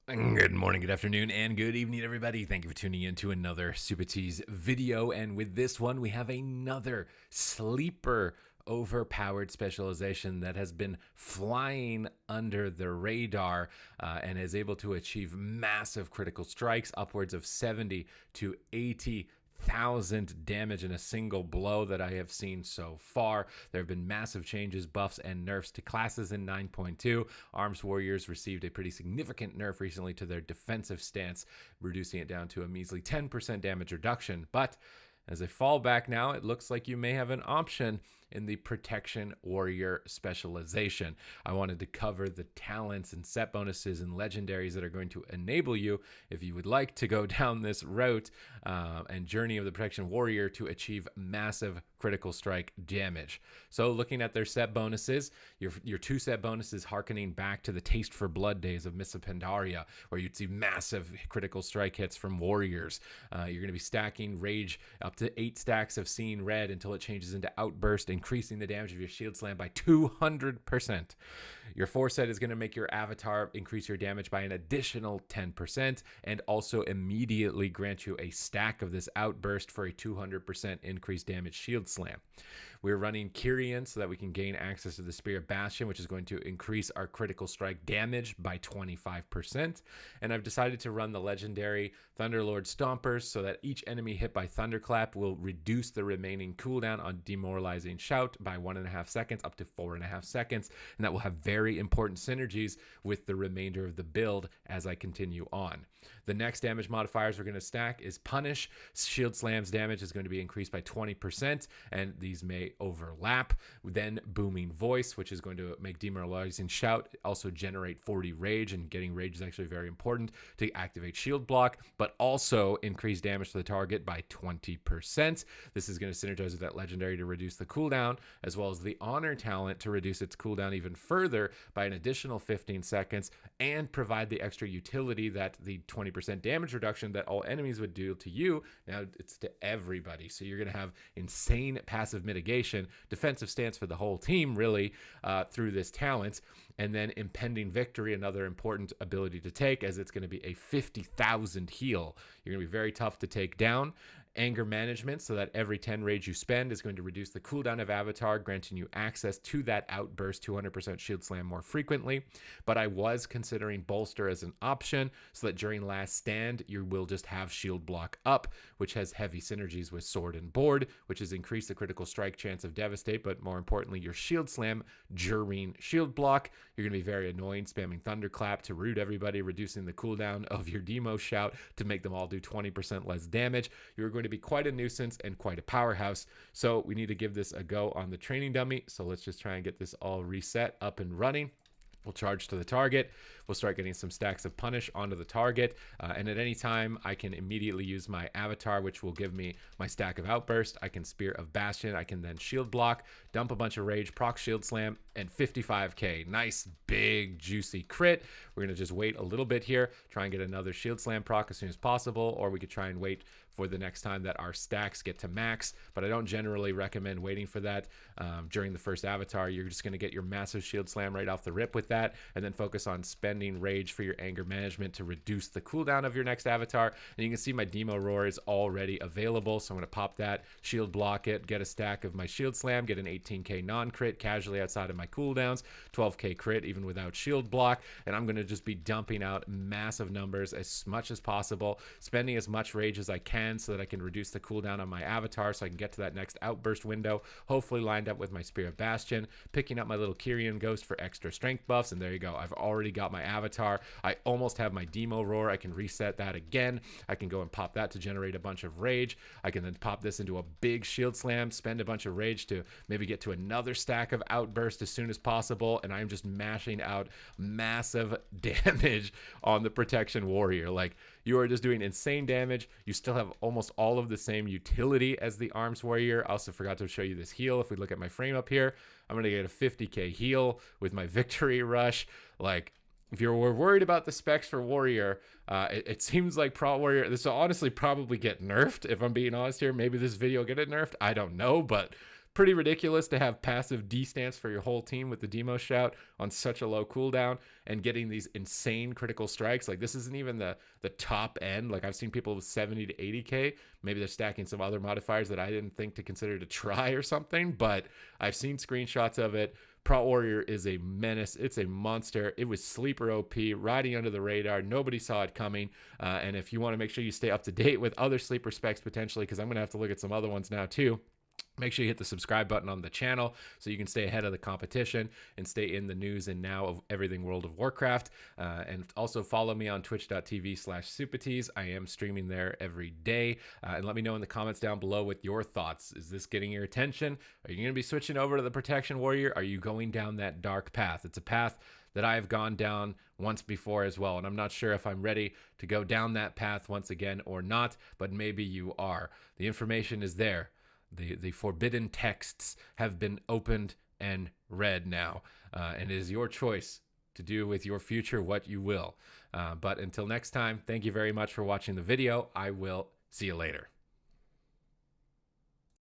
Good morning, good afternoon, and good evening, everybody. Thank you for tuning in to another Supatease video. And with this one, we have another sleeper overpowered specialization that has been flying under the radar and is able to achieve massive critical strikes, upwards of 70 to 80,000 damage in a single blow that I have seen so far. There have been massive changes, buffs, and nerfs to classes in 9.2. Arms Warriors received a pretty significant nerf recently to their defensive stance, reducing it down to a measly 10% damage reduction. But as a fallback now, it looks like you may have an option in the Protection Warrior specialization. I wanted to cover the talents and set bonuses and legendaries that are going to enable you, if you would like to go down this route and journey of the Protection Warrior, to achieve massive critical strike damage. So looking at their set bonuses, your two set bonuses harkening back to the Taste for Blood days of Mists of Pandaria, where you'd see massive critical strike hits from warriors. You're going to be stacking Rage up to 8 stacks of Seeing Red until it changes into Outburst, increasing the damage of your Shield Slam by 200%. Your 4 set is going to make your avatar increase your damage by an additional 10% and also immediately grant you a stack of this Outburst for a 200% increased damage Shield Slam. We're running Kyrian so that we can gain access to the Spirit Bastion, which is going to increase our critical strike damage by 25%. And I've decided to run the legendary Thunderlord Stompers so that each enemy hit by Thunderclap will reduce the remaining cooldown on Demoralizing Shout by 1.5 seconds up to 4.5 seconds. And that will have very important synergies with the remainder of the build as I continue on. The next damage modifiers we're going to stack is Punish. Shield Slam's damage is going to be increased by 20%, and these may overlap. Then Booming Voice, which is going to make Demoralizing Shout also generate 40 Rage, and getting Rage is actually very important to activate Shield Block, but also increase damage to the target by 20%. This is going to synergize with that legendary to reduce the cooldown, as well as the Honor talent to reduce its cooldown even further by an additional 15 seconds, and provide the extra utility that the 20% damage reduction that all enemies would do to you, now it's to everybody. So you're going to have insane passive mitigation, defensive stance for the whole team, really, through this talent. And then Impending Victory, another important ability to take, as it's going to be a 50,000 heal. You're going to be very tough to take down. Anger Management, so that every 10 rage you spend is going to reduce the cooldown of Avatar, granting you access to that Outburst 200% Shield Slam more frequently. But I was considering Bolster as an option, so that during Last Stand, you will just have Shield Block up, which has heavy synergies with Sword and Board, which has increased the critical strike chance of Devastate, but more importantly, your Shield Slam during Shield Block. You're going to be very annoying, spamming Thunderclap to root everybody, reducing the cooldown of your Demo Shout to make them all do 20% less damage. You're going to be quite a nuisance and quite a powerhouse. So we need to give this a go on the training dummy. So let's just try and get this all reset, up and running. We'll charge to the target. We'll start getting some stacks of Punish onto the target. And at any time, I can immediately use my Avatar, which will give me my stack of Outburst. I can Spirit of Bastion. I can then Shield Block, dump a bunch of Rage, proc Shield Slam, and 55k. Nice, big, juicy crit. We're going to just wait a little bit here, try and get another Shield Slam proc as soon as possible, or we could try and wait for the next time that our stacks get to max, but I don't generally recommend waiting for that during the first Avatar. You're just going to get your massive Shield Slam right off the rip with that, and then focus on spending Rage for your Anger Management to reduce the cooldown of your next Avatar. And you can see my Demo Roar is already available, so I'm going to pop that, Shield Block it, get a stack of my Shield Slam, get an 18k non-crit casually outside of my cooldowns, 12k crit even without Shield Block, and I'm going to just be dumping out massive numbers as much as possible, spending as much Rage as I can so that I can reduce the cooldown on my Avatar so I can get to that next Outburst window, hopefully lined up with my Spirit Bastion, picking up my little Kyrian Ghost for extra strength buffs, and there you go. I've already got my Avatar. I almost have my Demo Roar. I can reset that again. I can go and pop that to generate a bunch of Rage. I can then pop this into a big Shield Slam, spend a bunch of Rage to maybe get to another stack of Outburst as soon as possible, and I'm just mashing out massive damage on the Protection Warrior. Like, you are just doing insane damage. You still have almost all of the same utility as the Arms Warrior. I also forgot to show you this heal. If we look at my frame up here, I'm going to get a 50k heal with my Victory Rush. Like, if you're worried about the specs for Warrior, it seems like Pro Warrior, this will honestly probably get nerfed, if I'm being honest here. Maybe this video will get it nerfed. I don't know, but pretty ridiculous to have passive D-stance for your whole team with the demo shout on such a low cooldown and getting these insane critical strikes. Like, this isn't even the top end. Like, I've seen people with 70 to 80k. Maybe they're stacking some other modifiers that I didn't think to consider to try or something, but I've seen screenshots of it. Pro Warrior is a menace. It's a monster. It was sleeper OP, riding under the radar. Nobody saw it coming. And if you want to make sure you stay up to date with other sleeper specs potentially, because I'm going to have to look at some other ones now too, make sure you hit the subscribe button on the channel so you can stay ahead of the competition and stay in the news and now of everything World of Warcraft. And also follow me on twitch.tv/Supatease. I am streaming there every day. And let me know in the comments down below what your thoughts. Is this getting your attention? Are you going to be switching over to the Protection Warrior? Are you going down that dark path? It's a path that I have gone down once before as well, and I'm not sure if I'm ready to go down that path once again or not, but maybe you are. The information is there. The forbidden texts have been opened and read now, and it is your choice to do with your future what you will. But until next time, thank you very much for watching the video. I will see you later.